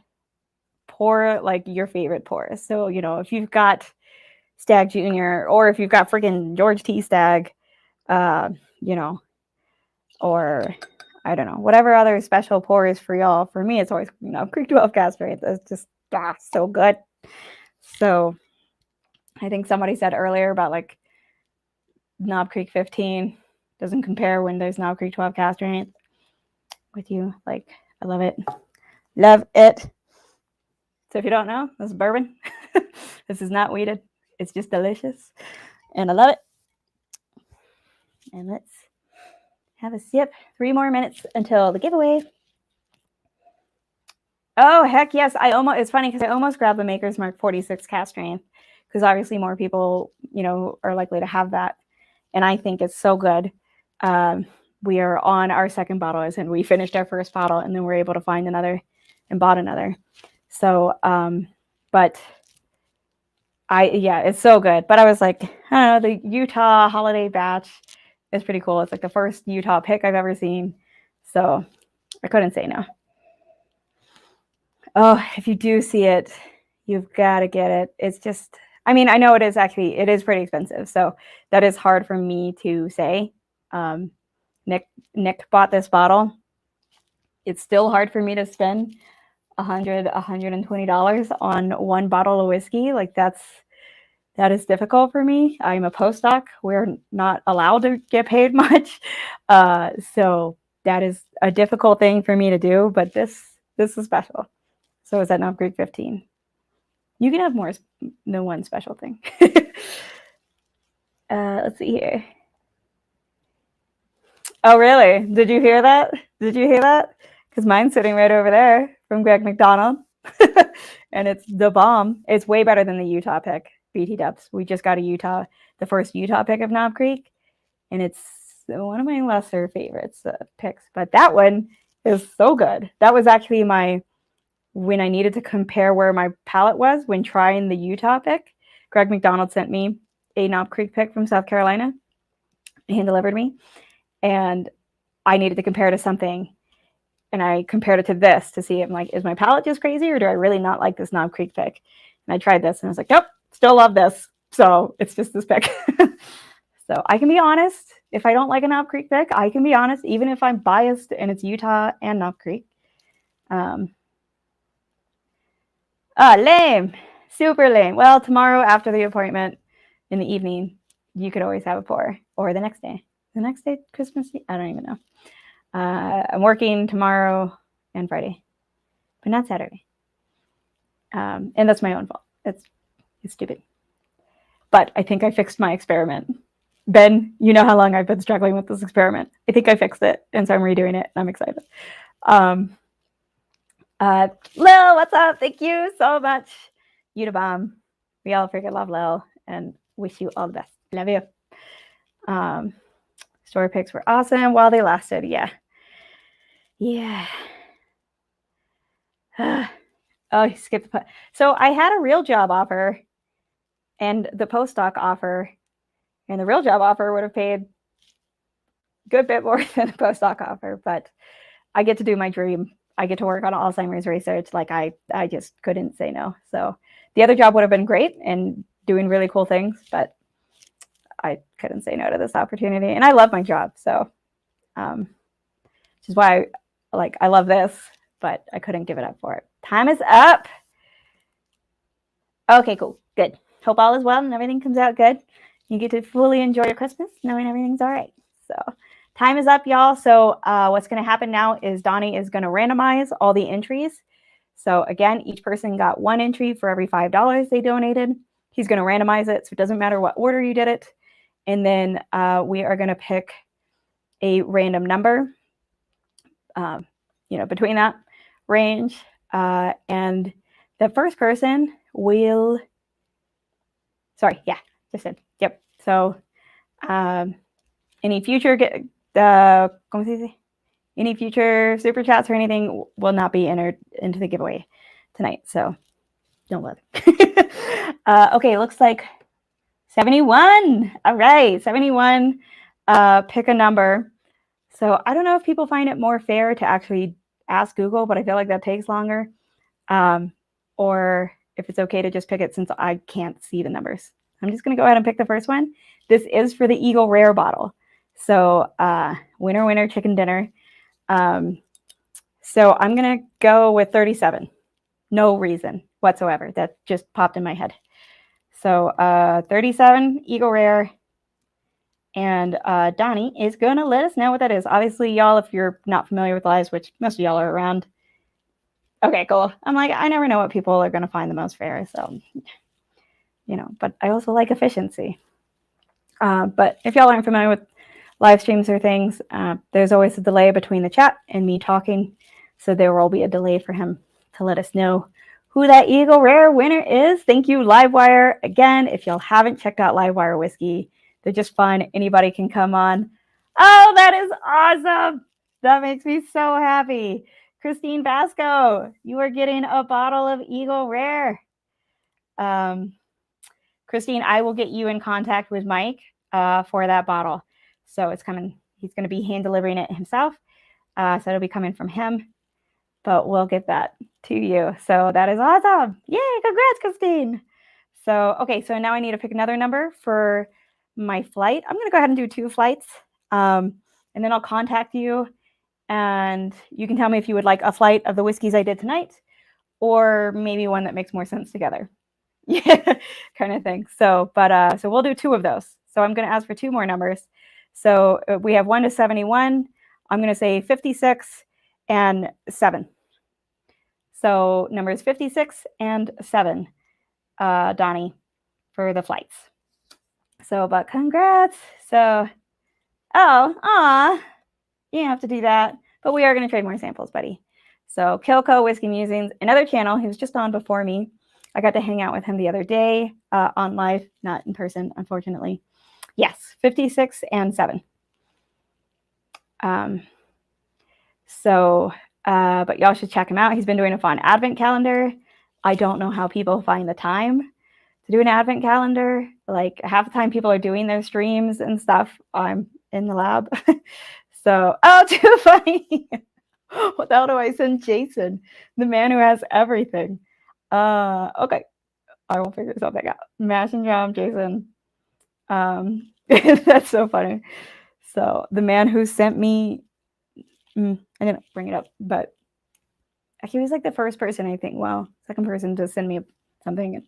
pour like your favorite pours. So, you know, if you've got Stag Junior or if you've got freaking George T. Stag, you know, or I don't know, whatever other special pour is for y'all. For me, it's always, you know, Creek 12 cask strength. It's just so good. So I think somebody said earlier about like Knob Creek 15 doesn't compare when there's Knob Creek 12 cask strength with you. Like, I love it. Love it. So if you don't know, this is bourbon. This is not weeded. It's just delicious. And I love it. And let's have a sip. 3 more minutes until the giveaway. Oh, heck yes. It's funny because I almost grabbed the Maker's Mark 46 cask strength because obviously more people, you know, are likely to have that. And I think it's so good. We are on our second bottle, and we finished our first bottle, and then we're able to find another and bought another. So, but it's so good. But I was like, I don't know, the Utah holiday batch is pretty cool. It's like the first Utah pick I've ever seen. So I couldn't say no. Oh, if you do see it, you've got to get it. It's just, I mean, I know it is pretty expensive. So that is hard for me to say. Nick bought this bottle. It's still hard for me to spend $120 on one bottle of whiskey. Like that is difficult for me. I'm a postdoc. We're not allowed to get paid much. So that is a difficult thing for me to do, but this is special. So is that Knob Creek 15? You can have more than one special thing. Let's see here. Oh, really? Did you hear that? Because mine's sitting right over there from Greg McDonald. And it's the bomb. It's way better than the Utah pick, BT Dubs. We just got the first Utah pick of Knob Creek. And it's one of my lesser favorites picks. But that one is so good. That was actually when I needed to compare where my palate was when trying the Utah pick. Greg McDonald sent me a Knob Creek pick from South Carolina. He hand delivered me. And I needed to compare to something. And I compared it to this to see, I'm like, is my palate just crazy or do I really not like this Knob Creek pick? And I tried this and I was like, nope, still love this. So it's just this pick. So I can be honest. If I don't like a Knob Creek pick, I can be honest, even if I'm biased and it's Utah and Knob Creek. Lame. Super lame. Well, tomorrow after the appointment in the evening, you could always have it for, or the next day. The next day, Christmas Eve? I don't even know. I'm working tomorrow and Friday, but not Saturday. And that's my own fault. It's stupid. But I think I fixed my experiment. Ben, you know how long I've been struggling with this experiment. I think I fixed it, and so I'm redoing it, and I'm excited. Lil, what's up? Thank you so much. You the bomb. We all freaking love Lil, and wish you all the best. Love you. Story pics were awesome while they lasted. Yeah. Oh, you skipped the so I had a real job offer and the postdoc offer, and the real job offer would have paid a good bit more than the postdoc offer, but I get to do my dream. I get to work on Alzheimer's research. Like I just couldn't say no. So the other job would have been great and doing really cool things, but I couldn't say no to this opportunity. And I love my job. So which is why I love this, but I couldn't give it up for it. Time is up. Okay, cool. Good. Hope all is well and everything comes out good. You get to fully enjoy your Christmas knowing everything's all right. So time is up, y'all. So what's going to happen now is Donnie is going to randomize all the entries. So again, each person got one entry for every $5 they donated. He's going to randomize it, so it doesn't matter what order you did it. And then we are going to pick a random number, between that range. And the first person will, yep. So any future any future super chats or anything will not be entered into the giveaway tonight. So don't let it. Okay, looks like 71. All right, 71. Pick a number. So I don't know if people find it more fair to actually ask Google, but I feel like that takes longer. Or if it's okay to just pick it since I can't see the numbers. I'm just going to go ahead and pick the first one. This is for the Eagle Rare bottle. So winner, winner, chicken dinner. So I'm going to go with 37. No reason whatsoever. That just popped in my head. So 37, Eagle Rare. And Donnie is going to let us know what that is. Obviously, y'all, if you're not familiar with lives, which most of y'all are around. Okay, cool. I'm like, I never know what people are going to find the most fair. So, but I also like efficiency. But if y'all aren't familiar with live streams or things, there's always a delay between the chat and me talking. So there will be a delay for him to let us know who that Eagle Rare winner is. Thank you, Livewire. Again, if y'all haven't checked out Livewire Whiskey, they're just fun. Anybody can come on. Oh, that is awesome. That makes me so happy. Christine Vasco, you are getting a bottle of Eagle Rare. Christine, I will get you in contact with Mike for that bottle. So it's coming. He's going to be hand delivering it himself. So it'll be coming from him. But we'll get that to you. So that is awesome. Yay, congrats, Christine. So, okay, so now I need to pick another number for my flight. I'm going to go ahead and do 2 flights. And then I'll contact you. And you can tell me if you would like a flight of the whiskeys I did tonight, or maybe one that makes more sense together. Yeah, kind of thing. So, but so we'll do 2 of those. So I'm going to ask for 2 more numbers. So we have 1 to 71. I'm going to say 56 and 7. So numbers 56 and 7, Donnie, for the flights. So, but congrats. So, you don't have to do that. But we are going to trade more samples, buddy. So Kilco Whiskey Musings, another channel. He was just on before me. I got to hang out with him the other day on live, not in person, unfortunately. Yes, 56 and 7. But y'all should check him out. He's been doing a fun advent calendar. I don't know how people find the time to do an advent calendar. Like half the time people are doing their streams and stuff. I'm in the lab. So, too funny. What the hell do I send Jason? The man who has everything. Okay. I will figure something out. Mash and jam, Jason. That's so funny. So the man who sent me, I didn't bring it up, but he was like the first person, I think, second person to send me something.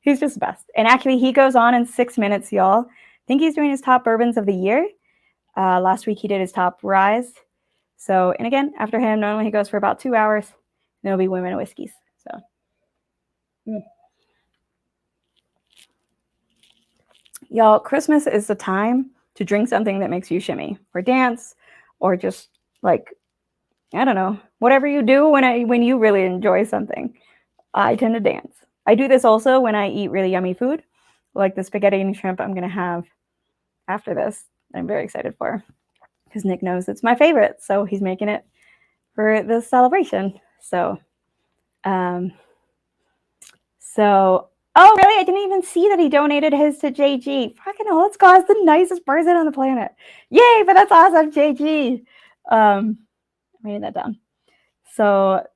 He's just the best. And actually he goes on in 6 minutes, y'all, think he's doing his top bourbons of the year. Last week he did his top ryes. So, and again, after him, normally he goes for about 2 hours. And it'll be women whiskeys. So, y'all, Christmas is the time to drink something that makes you shimmy or dance or just like, I don't know, whatever you do when you really enjoy something. I tend to dance. I do this also when I eat really yummy food, like the spaghetti and shrimp I'm going to have after this. I'm very excited for because Nick knows it's my favorite, so he's making it for this celebration. So, oh, really? I didn't even see that he donated his to JG. Fucking hell, let's go. It's the nicest person on the planet. Yay, but that's awesome, JG. I'm writing that down. So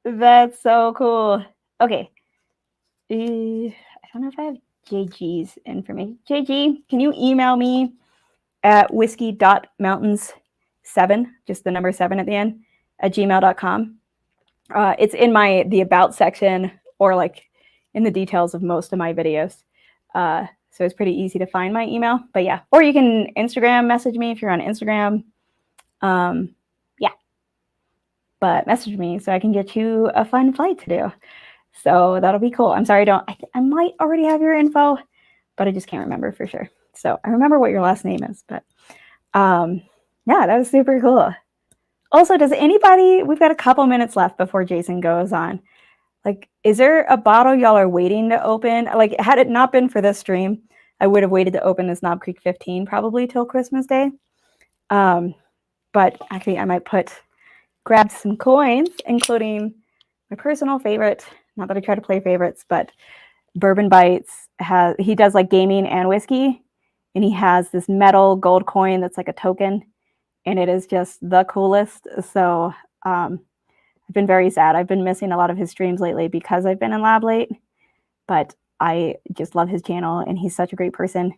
that's so cool. Okay. I don't know if I have JG's information. JG, can you email me at whiskey.mountains7, just the number 7 at the end, at gmail.com. It's in the about section or like in the details of most of my videos. So it's pretty easy to find my email. But yeah, or you can Instagram message me if you're on Instagram. Yeah, but message me so I can get you a fun flight to do. So that'll be cool. I'm sorry, I might already have your info, but I just can't remember for sure. So I remember what your last name is, but yeah, that was super cool. Also, we've got a couple minutes left before Jason goes on. Like, is there a bottle y'all are waiting to open? Like, had it not been for this stream, I would have waited to open this Knob Creek 15 probably till Christmas Day. But actually, I might grab some coins, including my personal favorite. Not that I try to play favorites, but Bourbon Bites he does like gaming and whiskey, and he has this metal gold coin that's like a token, and it is just the coolest. So I've been very sad. I've been missing a lot of his streams lately because I've been in lab late, but I just love his channel, and he's such a great person.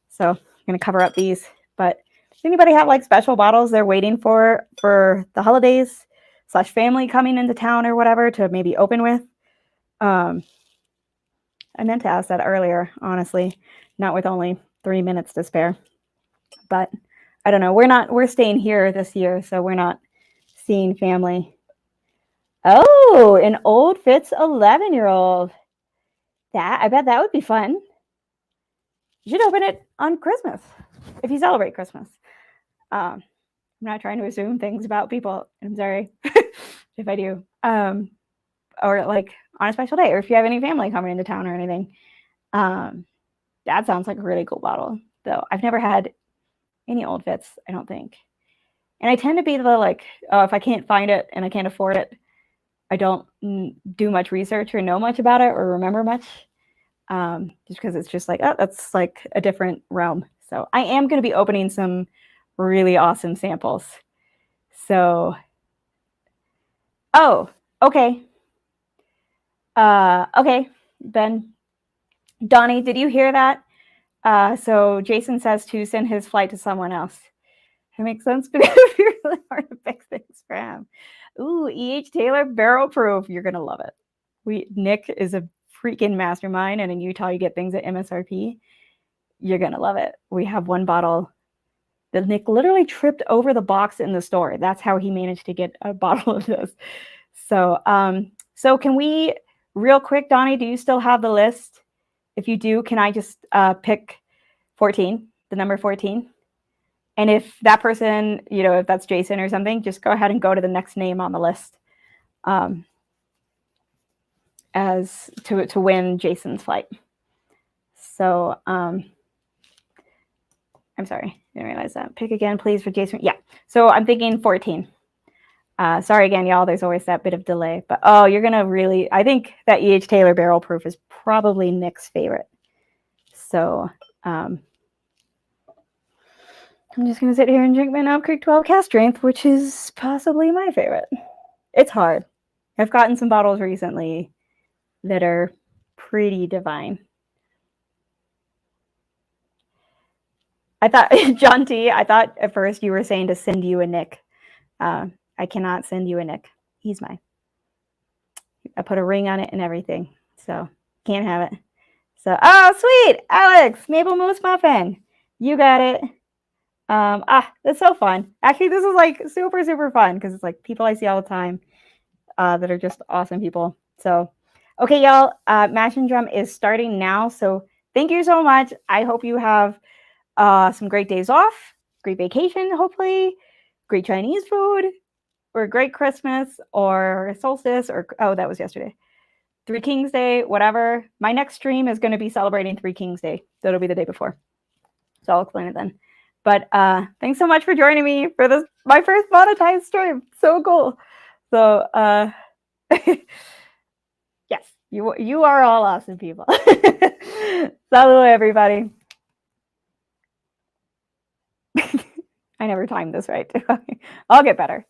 So I'm going to cover up these. But does anybody have like special bottles they're waiting for the holidays / family coming into town or whatever to maybe open with? I meant to ask that earlier, honestly, not with only 3 minutes to spare. But I don't know. We're staying here this year, so we're not seeing family. Oh, an Old Fitz 11-year-old. I bet that would be fun. You should open it on Christmas if you celebrate Christmas. I'm not trying to assume things about people. I'm sorry if I do. Or like on a special day, or if you have any family coming into town or anything. That sounds like a really cool bottle, though. I've never had any Old Fitz, I don't think. And I tend to be the like, if I can't find it and I can't afford it, I don't do much research or know much about it or remember much. Just because it's just like, oh, that's like a different realm. So I am going to be opening some really awesome samples. So, oh, okay. Okay, Ben. Donnie, did you hear that? So Jason says to send his flight to someone else. That makes sense because it's really hard to fix things for him. Ooh, E.H. Taylor barrel proof. You're gonna love it. Nick is a freaking mastermind, and in Utah you get things at MSRP. You're gonna love it. We have one bottle that Nick literally tripped over the box in the store. That's how he managed to get a bottle of this. So, so can we real quick, Donnie? Do you still have the list? If you do, can I just pick 14, the number 14? And if that person, if that's Jason or something, just go ahead and go to the next name on the list as to win Jason's flight. So I'm sorry, didn't realize that. Pick again, please, for Jason. Yeah, so I'm thinking 14. Sorry again, y'all. There's always that bit of delay. But you're going to really, I think that E.H. Taylor barrel proof is probably Nick's favorite. So I'm just going to sit here and drink my Knob Creek 12 cask strength, which is possibly my favorite. It's hard. I've gotten some bottles recently that are pretty divine. I thought, John T., I thought at first you were saying to send you a Nick. I cannot send you a Nick. He's mine. I put a ring on it and everything. So can't have it. So, oh, sweet. Alex, Maple Mousse Muffin. You got it. It's so fun. Actually, this is like super, super fun because it's like people I see all the time that are just awesome people. So, okay, y'all, Mash and Drum is starting now. So thank you so much. I hope you have some great days off, great vacation, hopefully, great Chinese food, or a great Christmas, or solstice, or oh, that was yesterday. Three Kings Day, whatever. My next stream is going to be celebrating Three Kings Day. So it'll be the day before. So I'll explain it then. But thanks so much for joining me for this, my first monetized stream. So cool. So yes, you are all awesome people. Salud, everybody. I never timed this right. I'll get better.